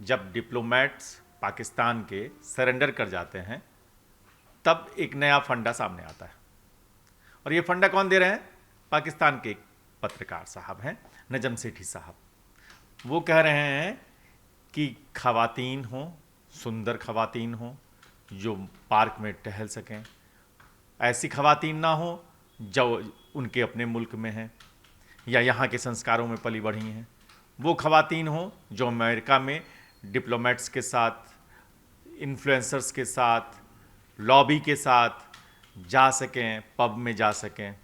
जब डिप्लोमेट्स पाकिस्तान के सरेंडर कर जाते हैं तब एक नया फंडा सामने आता है। और ये फंडा कौन दे रहे हैं? पाकिस्तान के एक पत्रकार साहब हैं, नजम सेठी साहब। वो कह रहे हैं कि खवातीन हों, सुंदर खवातीन हों जो पार्क में टहल सकें, ऐसी खवातीन ना हो जो उनके अपने मुल्क में हैं या यहाँ के संस्कारों में पली बढ़ी हैं। वो खवातीन हों जो अमेरिका में डिप्लोमेट्स के साथ, इन्फ्लुएंसर्स के साथ, लॉबी के साथ जा सकें, पब में जा सकें।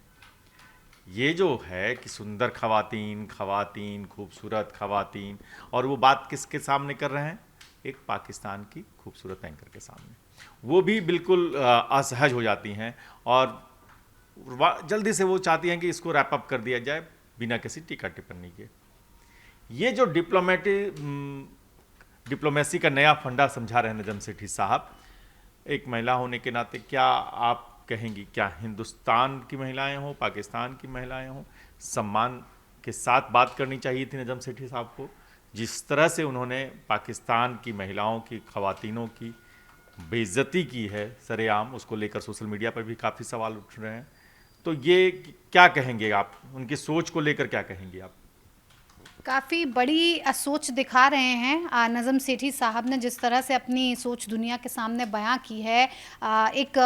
ये जो है कि सुंदर खवातीन, खवातीन, खूबसूरत खवातीन, और वो बात किसके सामने कर रहे हैं? एक पाकिस्तान की खूबसूरत एंकर के सामने। वो भी बिल्कुल असहज हो जाती हैं और जल्दी से वो चाहती हैं कि इसको रैप अप कर दिया जाए बिना किसी टीका टिप्पणी के। ये जो डिप्लोमेसी का नया फंडा समझा रहे हैं नजम सेठी साहब, एक महिला होने के नाते क्या आप कहेंगी, क्या हिंदुस्तान की महिलाएं हों, पाकिस्तान की महिलाएं हों, सम्मान के साथ बात करनी चाहिए थी नजम सेठी साहब को? जिस तरह से उन्होंने पाकिस्तान की महिलाओं की, खवातीनों की बेइज्जती की है सरेआम, उसको लेकर सोशल मीडिया पर भी काफ़ी सवाल उठ रहे हैं। तो ये क्या कहेंगे आप, उनकी सोच को लेकर क्या कहेंगे आप? काफ़ी बड़ी सोच दिखा रहे हैं नज़म सेठी साहब ने, जिस तरह से अपनी सोच दुनिया के सामने बयां की है। एक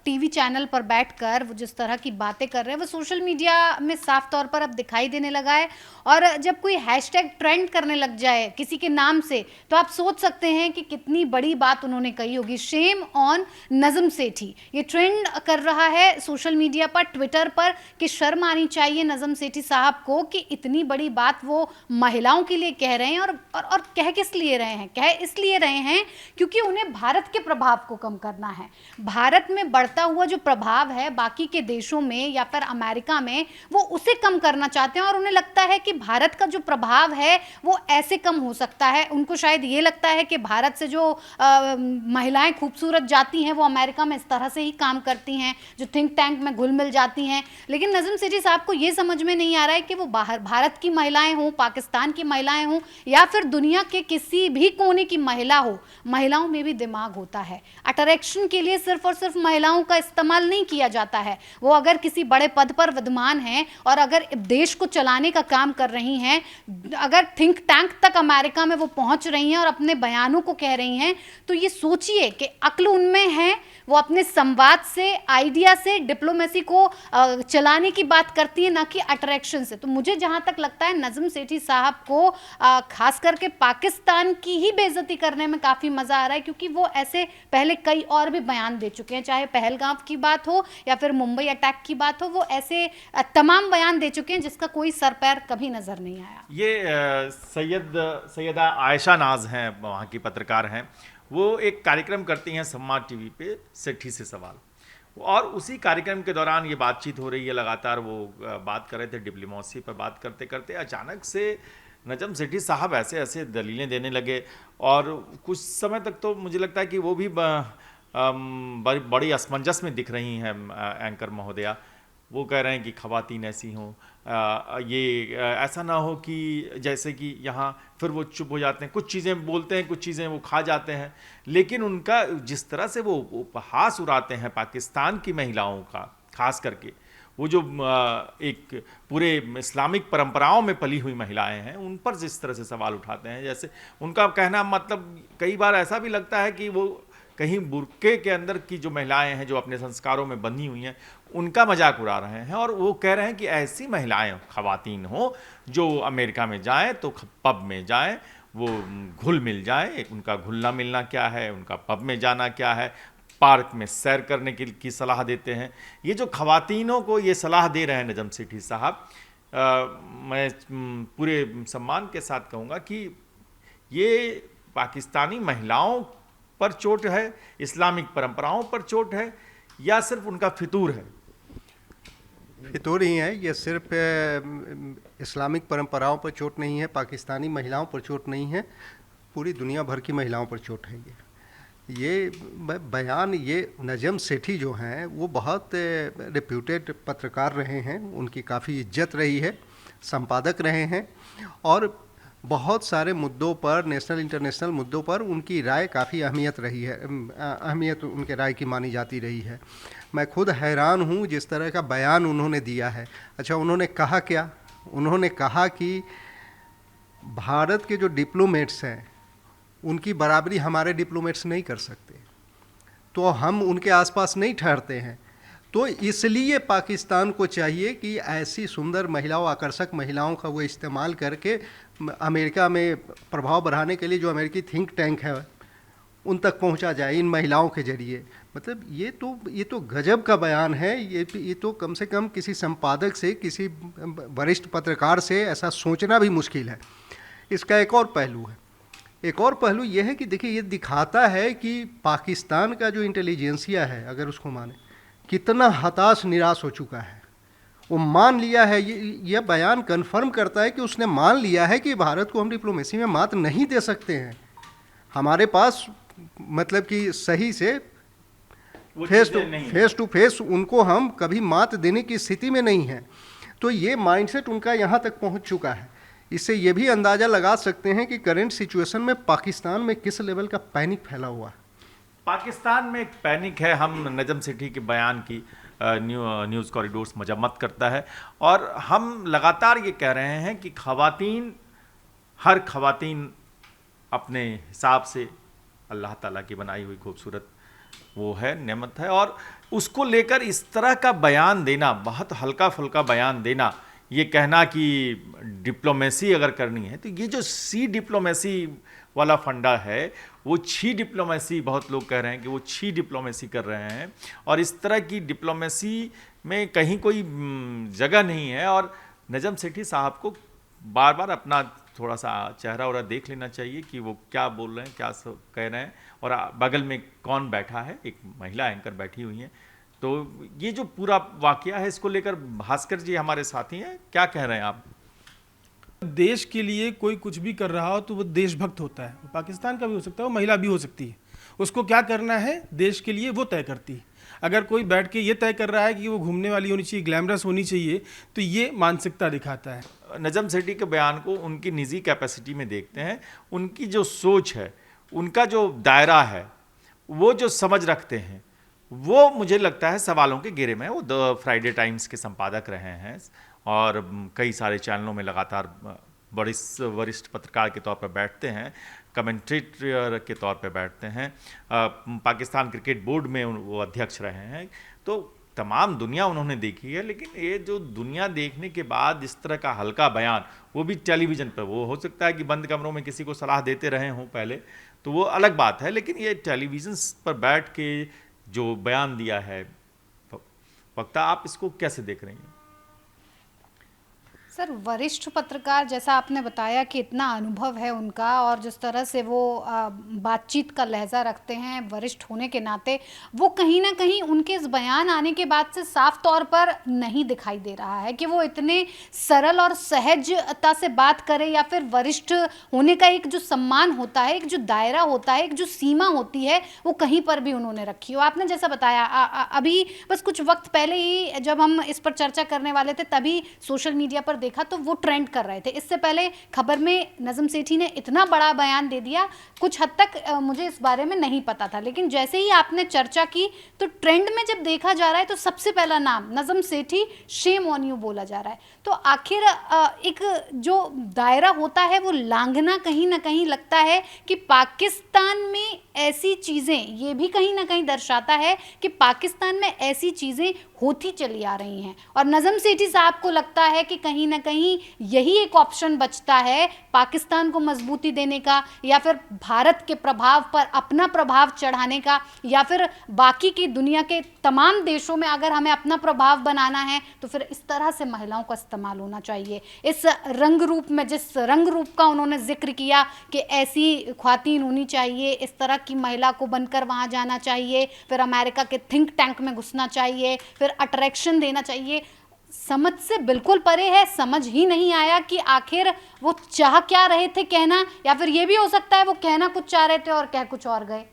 टीवी चैनल पर बैठकर वो जिस तरह की बातें कर रहे हैं वो सोशल मीडिया में साफ तौर पर अब दिखाई देने लगा है। और जब कोई हैशटैग ट्रेंड करने लग जाए किसी के नाम से तो आप सोच सकते हैं कि कितनी बड़ी बात उन्होंने कही होगी। शेम ऑन नज़म सेठी, ये ट्रेंड कर रहा है सोशल मीडिया पर, ट्विटर पर, कि शर्म आनी चाहिए नज़म सेठी साहब को कि इतनी बड़ी बात वो महिलाओं के लिए कह रहे हैं। और कह किस लिए रहे हैं? कह इसलिए रहे हैं क्योंकि उन्हें भारत के प्रभाव को कम करना है। भारत में बढ़ता हुआ जो प्रभाव है बाकी के देशों में या फिर अमेरिका में, वो उसे कम करना चाहते हैं। और उन्हें लगता है कि भारत का जो प्रभाव है वो ऐसे कम हो सकता है। उनको शायद ये लगता है कि भारत से जो महिलाएं खूबसूरत जाती हैं वो अमेरिका में इस तरह से ही काम करती हैं, जो थिंक टैंक में घुल मिल जाती हैं। लेकिन नज़म सेठी साहब को ये समझ में नहीं आ रहा है कि वो बाहर भारत की महिलाएं हों, पाकिस्तान की महिलाएं हों या फिर दुनिया के किसी भी कोने की महिला हो, महिलाओं में भी दिमाग होता है। अट्रैक्शन के लिए सिर्फ और सिर्फ महिलाओं का इस्तेमाल नहीं किया जाता है। वो अगर किसी बड़े पद पर विद्यमान हैं और अगर देश को चलाने का काम कर रही हैं, अगर थिंक टैंक तक अमेरिका में वो पहुंच रही हैं और अपने बयानों को कह रही हैं, तो ये सोचिए कि अक्ल उनमें है। वो अपने संवाद से, आइडिया से डिप्लोमेसी को चलाने की बात करती है, ना कि अट्रैक्शन से। तो मुझे जहां तक लगता है नज़म सेठी साहब को खास करके पाकिस्तान की ही बेइज्जती करने में काफ़ी मज़ा आ रहा है, क्योंकि वो ऐसे पहले कई और भी बयान दे चुके हैं, चाहे पहलगाम की बात हो या फिर मुंबई अटैक की बात हो। वो ऐसे तमाम बयान दे चुके हैं जिसका कोई सर पैर कभी नज़र नहीं आया। ये सैयदा आयशा नाज हैं, वहाँ की पत्रकार हैं। वो एक कार्यक्रम करती हैं सम्मान टीवी पे, सेठी से सवाल, और उसी कार्यक्रम के दौरान ये बातचीत हो रही है लगातार। वो बात कर रहे थे डिप्लोमेसी पर, बात करते करते अचानक से नजम सेठी साहब ऐसे ऐसे दलीलें देने लगे। और कुछ समय तक तो मुझे लगता है कि वो भी बड़ी असमंजस में दिख रही हैं एंकर महोदया। वो कह रहे हैं कि खवातीन ऐसी हों, ऐसा ना हो कि जैसे कि यहाँ, फिर वो चुप हो जाते हैं, कुछ चीज़ें बोलते हैं, कुछ चीज़ें वो खा जाते हैं। लेकिन उनका जिस तरह से वो उपहास उड़ाते हैं पाकिस्तान की महिलाओं का, खास करके वो जो एक पूरे इस्लामिक परंपराओं में पली हुई महिलाएं हैं, उन पर जिस तरह से सवाल उठाते हैं, जैसे उनका कहना, मतलब कई बार ऐसा भी लगता है कि वो कहीं बुर्के के अंदर की जो महिलाएं हैं जो अपने संस्कारों में बंधी हुई हैं, उनका मजाक उड़ा रहे हैं। और वो कह रहे हैं कि ऐसी महिलाएं, खवातीन हो जो अमेरिका में जाएं तो पब में जाएं, वो घुल मिल जाएं। उनका घुलना मिलना क्या है, उनका पब में जाना क्या है, पार्क में सैर करने की सलाह देते हैं। ये जो खवातीनों को ये सलाह दे रहे हैं नजम सेठी साहब, मैं पूरे सम्मान के साथ कहूँगा कि ये पाकिस्तानी महिलाओं पर चोट है, इस्लामिक परंपराओं पर चोट है, या सिर्फ उनका फितूर है? फितूर ही है ये, सिर्फ इस्लामिक परंपराओं पर चोट नहीं है, पाकिस्तानी महिलाओं पर चोट नहीं है, पूरी दुनिया भर की महिलाओं पर चोट है। ये बयान, ये नजम सेठी जो हैं वो बहुत रिप्यूटेड पत्रकार रहे हैं, उनकी काफ़ी इज्जत रही है, संपादक रहे हैं, और बहुत सारे मुद्दों पर, नेशनल इंटरनेशनल मुद्दों पर उनकी राय काफ़ी अहमियत रही है, अहमियत उनके राय की मानी जाती रही है। मैं खुद हैरान हूँ जिस तरह का बयान उन्होंने दिया है। अच्छा, उन्होंने कहा क्या? उन्होंने कहा कि भारत के जो डिप्लोमेट्स हैं उनकी बराबरी हमारे डिप्लोमेट्स नहीं कर सकते, तो हम उनके आसपास नहीं ठहरते हैं। तो इसलिए पाकिस्तान को चाहिए कि ऐसी सुंदर महिलाओं, आकर्षक महिलाओं का वो इस्तेमाल करके अमेरिका में प्रभाव बढ़ाने के लिए जो अमेरिकी थिंक टैंक है उन तक पहुंचा जाए इन महिलाओं के जरिए। मतलब ये तो गजब का बयान है। ये तो कम से कम किसी संपादक से, किसी वरिष्ठ पत्रकार से ऐसा सोचना भी मुश्किल है। इसका एक और पहलू है। एक और पहलू ये है कि देखिए, ये दिखाता है कि पाकिस्तान का जो इंटेलिजेंसिया है, अगर उसको माने, कितना हताश निराश हो चुका है। वो मान लिया है, ये बयान कन्फर्म करता है कि उसने मान लिया है कि भारत को हम डिप्लोमेसी में मात नहीं दे सकते हैं। हमारे पास मतलब कि सही से फेस टू फेस उनको हम कभी मात देने की स्थिति में नहीं हैं। तो ये माइंडसेट उनका यहाँ तक पहुँच चुका है। इससे ये भी अंदाज़ा लगा सकते हैं कि करंट सिचुएशन में पाकिस्तान में किस लेवल का पैनिक फैला हुआ है। पाकिस्तान में एक पैनिक है। हम नजम सेठी के बयान की न्यूज़ कॉरिडोर्स मजम्मत करता है, और हम लगातार ये कह रहे हैं कि हर खवातीन अपने हिसाब से अल्लाह ताला की बनाई हुई खूबसूरत वो है, नेमत है, और उसको लेकर इस तरह का बयान देना, बहुत हल्का फुल्का बयान देना, ये कहना कि डिप्लोमेसी अगर करनी है तो ये जो सी डिप्लोमेसी वाला फंडा है वो छी डिप्लोमेसी, बहुत लोग कह रहे हैं कि वो छी डिप्लोमेसी कर रहे हैं, और इस तरह की डिप्लोमेसी में कहीं कोई जगह नहीं है। और नजम सेठी साहब को बार बार अपना थोड़ा सा चेहरा वरा देख लेना चाहिए कि वो क्या बोल रहे हैं, क्या कह रहे हैं, और बगल में कौन बैठा है। एक महिला एंकर बैठी हुई है। तो ये जो पूरा वाकया है, इसको लेकर भास्कर जी हमारे साथी हैं, क्या कह रहे हैं आप? देश के लिए कोई कुछ भी कर रहा हो तो वो देशभक्त होता है। वो पाकिस्तान का भी हो सकता है, वो महिला भी हो सकती है। उसको क्या करना है देश के लिए वो तय करती है। अगर कोई बैठ के ये तय कर रहा है कि वो घूमने वाली होनी चाहिए, ग्लैमरस होनी चाहिए, तो ये मानसिकता दिखाता है। नजम सेठी के बयान को उनकी निजी कैपेसिटी में देखते हैं। उनकी जो सोच है, उनका जो दायरा है, वो जो समझ रखते हैं, वो मुझे लगता है सवालों के घेरे में। वो द फ्राइडे टाइम्स के संपादक रहे हैं और कई सारे चैनलों में लगातार वरिष्ठ पत्रकार के तौर पर बैठते हैं, कमेंटेटर के तौर पर बैठते हैं। पाकिस्तान क्रिकेट बोर्ड में वो अध्यक्ष रहे हैं। तो तमाम दुनिया उन्होंने देखी है। लेकिन ये जो दुनिया देखने के बाद इस तरह का हल्का बयान, वो भी टेलीविज़न पर, वो हो सकता है कि बंद कमरों में किसी को सलाह देते रहे हों पहले, तो वो अलग बात है। लेकिन ये टेलीविज़न पर बैठ के जो बयान दिया है, वक्ता, आप इसको कैसे देख रही हैं? सर, वरिष्ठ पत्रकार, जैसा आपने बताया कि इतना अनुभव है उनका, और जिस तरह से वो बातचीत का लहजा रखते हैं वरिष्ठ होने के नाते, वो कहीं ना कहीं उनके इस बयान आने के बाद से साफ तौर पर नहीं दिखाई दे रहा है कि वो इतने सरल और सहजता से बात करें, या फिर वरिष्ठ होने का एक जो सम्मान होता है, एक जो दायरा होता है, एक जो सीमा होती है, वो कहीं पर भी उन्होंने रखी हो। आपने जैसा बताया, अभी बस कुछ वक्त पहले ही जब हम इस पर चर्चा करने वाले थे, तभी सोशल मीडिया पर देखा तो वो ट्रेंड कर रहे थे। इससे पहले खबर में नजम सेठी ने इतना बड़ा बयान दे दिया, कुछ हद तक मुझे इस बारे में नहीं पता था, लेकिन जैसे ही आपने चर्चा की तो ट्रेंड में जब देखा जा रहा है तो सबसे पहला नाम Najam Sethi, shame on you बोला जा रहा है। तो आखिर एक जो दायरा होता है वो लांघना कहीं ना कहीं लगता है कि पाकिस्तान में ऐसी चीज़ें, ये भी कहीं ना कहीं दर्शाता है कि पाकिस्तान में ऐसी चीज़ें होती चली आ रही हैं, और नजम सेठी साहब को लगता है कि कहीं ना कहीं यही एक ऑप्शन बचता है पाकिस्तान को मजबूती देने का, या फिर भारत के प्रभाव पर अपना प्रभाव चढ़ाने का, या फिर बाकी की दुनिया के तमाम देशों में अगर हमें अपना प्रभाव बनाना है तो फिर इस तरह से महिलाओं का इस्तेमाल होना चाहिए। इस रंग रूप में, जिस रंग रूप का उन्होंने जिक्र किया कि ऐसी ख्वातीन होनी चाहिए, इस तरह की महिला को बनकर वहाँ जाना चाहिए, फिर अमेरिका के थिंक टैंक में घुसना चाहिए, फिर अट्रैक्शन देना चाहिए, समझ से बिल्कुल परे है। समझ ही नहीं आया कि आखिर वो चाह क्या रहे थे कहना, या फिर ये भी हो सकता है वो कहना कुछ चाह रहे थे और कह कुछ और गए।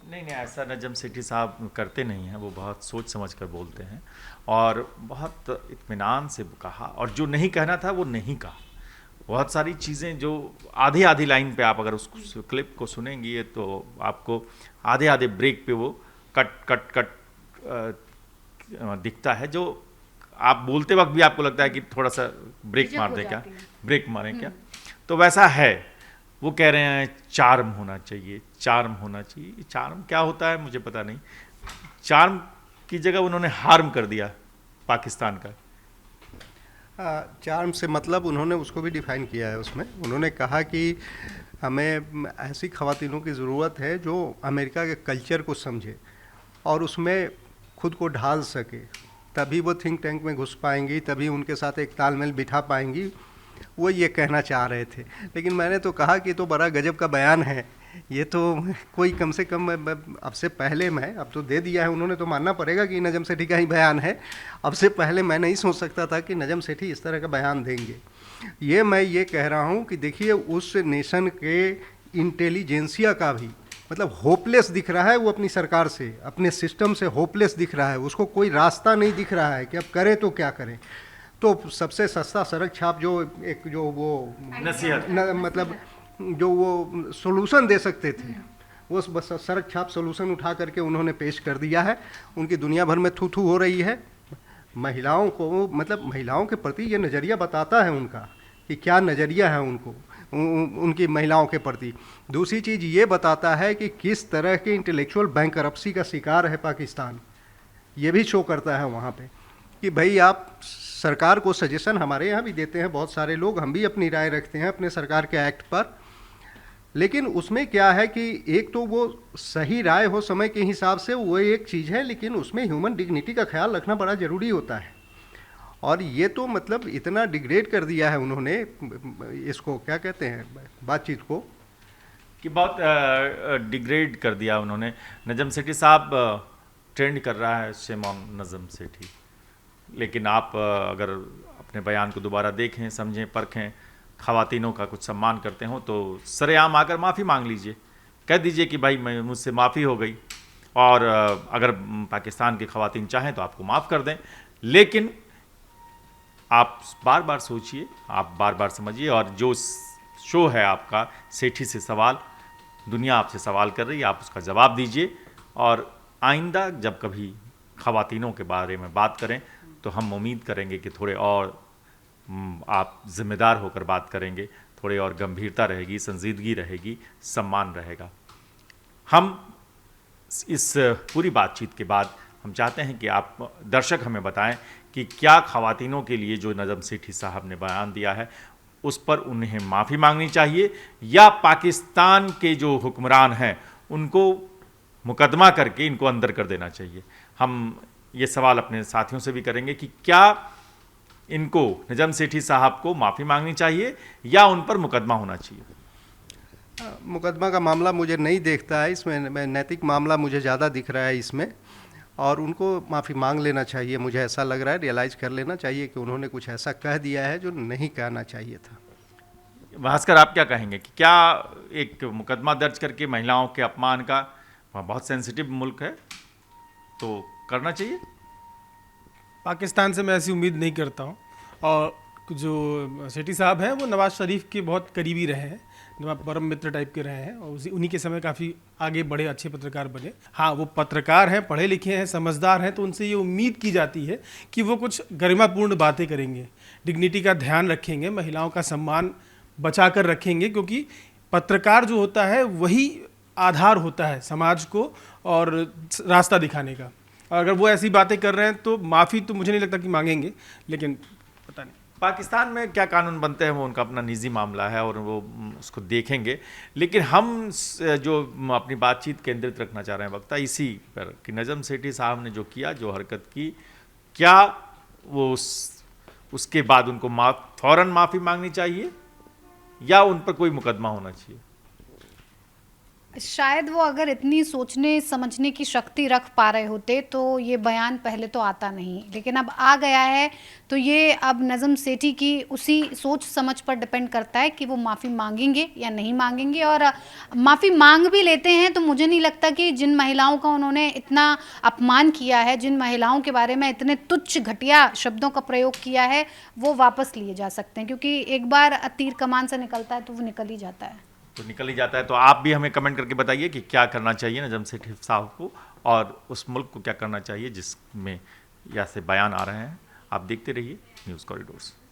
नहीं, ऐसा नजम सेठी साहब करते नहीं हैं। वो बहुत सोच समझ कर बोलते हैं और बहुत इत्मीनान से कहा, और जो नहीं कहना था वो नहीं कहा। बहुत सारी चीज़ें जो आधी आधी लाइन पे आप अगर उस क्लिप को सुनेंगी तो आपको आधे आधे ब्रेक पे वो कट कट कट दिखता है, जो आप बोलते वक्त भी आपको लगता है कि थोड़ा सा ब्रेक मार दें क्या, ब्रेक मारें क्या। तो वैसा है। वो कह रहे हैं चार्म होना चाहिए, चार्म होना चाहिए। चार्म क्या होता है मुझे पता नहीं। चार्म की जगह उन्होंने हार्म कर दिया पाकिस्तान का। चार्म से मतलब उन्होंने उसको भी डिफाइन किया है उसमें। उन्होंने कहा कि हमें ऐसी ख़वातीनों की ज़रूरत है जो अमेरिका के कल्चर को समझे और उसमें खुद को ढाल सके, तभी वो थिंक टैंक में घुस पाएंगी, तभी उनके साथ एक तालमेल बिठा पाएंगी। वो ये कहना चाह रहे थे। लेकिन मैंने तो कहा कि तो बड़ा गजब का बयान है ये, तो कोई कम से कम अब से पहले मैं, अब तो दे दिया है उन्होंने तो मानना पड़ेगा कि नजम सेठी का ही बयान है। अब से पहले मैं नहीं सोच सकता था कि नजम सेठी इस तरह का बयान देंगे। ये मैं ये कह रहा हूँ कि देखिए उस नेशन के इंटेलिजेंसिया का भी मतलब होपलेस दिख रहा है, वो अपनी सरकार से, अपने सिस्टम से होपलेस दिख रहा है। उसको कोई रास्ता नहीं दिख रहा है कि अब करे तो क्या करें। तो सबसे सस्ता सड़क छाप जो एक जो वो नसीहत मतलब जो वो सोल्यूशन दे सकते थे, वो बस सड़क छाप सोल्यूशन उठा करके उन्होंने पेश कर दिया है। उनकी दुनिया भर में थू थू हो रही है। महिलाओं को मतलब महिलाओं के प्रति ये नज़रिया बताता है उनका कि क्या नज़रिया है उनको उनकी महिलाओं के प्रति। दूसरी चीज़ ये बताता है कि किस तरह के इंटेलेक्चुअल बैंकरप्सी का शिकार है पाकिस्तान। ये भी शो करता है वहाँ पे कि भाई आप सरकार को सजेशन हमारे यहाँ भी देते हैं बहुत सारे लोग, हम भी अपनी राय रखते हैं अपने सरकार के एक्ट पर। लेकिन उसमें क्या है कि एक तो वो सही राय हो समय के हिसाब से, वो एक चीज़ है, लेकिन उसमें ह्यूमन डिग्निटी का ख्याल रखना बड़ा ज़रूरी होता है। और ये तो मतलब इतना डिग्रेड कर दिया है उन्होंने इसको, क्या कहते हैं, बातचीत को, कि बहुत डिग्रेड कर दिया उन्होंने। नजम सेठी साहब ट्रेंड कर रहा है शेमॉन नजम सेठी। लेकिन आप अगर अपने बयान को दोबारा देखें, समझें, परखें, ख़वातीनों का कुछ सम्मान करते हो तो सरेआम आकर माफ़ी मांग लीजिए, कह दीजिए कि भाई मैं मुझसे माफ़ी हो गई। और अगर पाकिस्तान की ख़वातीन चाहें तो आपको माफ़ कर दें। लेकिन आप बार बार सोचिए, आप बार बार समझिए। और जो शो है आपका सेठी से सवाल, दुनिया आपसे सवाल कर रही है, आप उसका जवाब दीजिए। और आइंदा जब कभी ख़वातीनों के बारे में बात करें तो हम उम्मीद करेंगे कि थोड़े और आप जिम्मेदार होकर बात करेंगे, थोड़ी और गंभीरता रहेगी, संजीदगी रहेगी, सम्मान रहेगा। हम इस पूरी बातचीत के बाद हम चाहते हैं कि आप दर्शक हमें बताएं कि क्या ख़वातीनों के लिए जो नजम सेठी साहब ने बयान दिया है उस पर उन्हें माफ़ी मांगनी चाहिए, या पाकिस्तान के जो हुक्मरान हैं उनको मुकदमा करके इनको अंदर कर देना चाहिए। हम ये सवाल अपने साथियों से भी करेंगे कि क्या इनको, नजम सेठी साहब को माफ़ी मांगनी चाहिए या उन पर मुकदमा होना चाहिए। मुकदमा का मामला मुझे नहीं देखता है इसमें, नैतिक मामला मुझे ज़्यादा दिख रहा है इसमें। और उनको माफ़ी मांग लेना चाहिए, मुझे ऐसा लग रहा है, रियलाइज़ कर लेना चाहिए कि उन्होंने कुछ ऐसा कह दिया है जो नहीं कहना चाहिए था। भास्कर, आप क्या कहेंगे कि क्या एक मुकदमा दर्ज करके महिलाओं के अपमान का, बहुत सेंसिटिव मुल्क है, तो करना चाहिए? पाकिस्तान से मैं ऐसी उम्मीद नहीं करता हूँ। और जो सेठी साहब हैं वो नवाज़ शरीफ के बहुत करीबी रहे हैं, परम मित्र टाइप के रहे हैं, और उन्हीं के समय काफ़ी आगे बढ़े, अच्छे पत्रकार बने। हाँ, वो पत्रकार हैं, पढ़े लिखे हैं, समझदार हैं, तो उनसे ये उम्मीद की जाती है कि वो कुछ गरिमापूर्ण बातें करेंगे, डिग्निटी का ध्यान रखेंगे, महिलाओं का सम्मान बचा कर रखेंगे। क्योंकि पत्रकार जो होता है वही आधार होता है समाज को और रास्ता दिखाने का। और अगर वो ऐसी बातें कर रहे हैं तो माफ़ी तो मुझे नहीं लगता कि मांगेंगे, लेकिन पता नहीं। पाकिस्तान में क्या कानून बनते हैं वो उनका अपना निजी मामला है और वो उसको देखेंगे। लेकिन हम जो अपनी बातचीत केंद्रित रखना चाह रहे हैं वक्ता इसी पर कि नजम सेठी साहब ने जो किया, जो हरकत की, क्या वो उसके बाद उनको फौरन माफ़ी मांगनी चाहिए या उन पर कोई मुकदमा होना चाहिए? शायद वो अगर इतनी सोचने समझने की शक्ति रख पा रहे होते तो ये बयान पहले तो आता नहीं, लेकिन अब आ गया है तो ये अब नज़म सेठी की उसी सोच समझ पर डिपेंड करता है कि वो माफ़ी मांगेंगे या नहीं मांगेंगे। और माफ़ी मांग भी लेते हैं तो मुझे नहीं लगता कि जिन महिलाओं का उन्होंने इतना अपमान किया है, जिन महिलाओं के बारे में इतने तुच्छ घटिया शब्दों का प्रयोग किया है, वो वापस लिए जा सकते हैं, क्योंकि एक बार तीर कमान से निकलता है तो वो निकल ही जाता है। तो निकल ही जाता है। तो आप भी हमें कमेंट करके बताइए कि क्या करना चाहिए नजम सेठी साहब को और उस मुल्क को क्या करना चाहिए जिसमें ऐसे बयान आ रहे हैं। आप देखते रहिए न्यूज़ कॉरिडोर्स।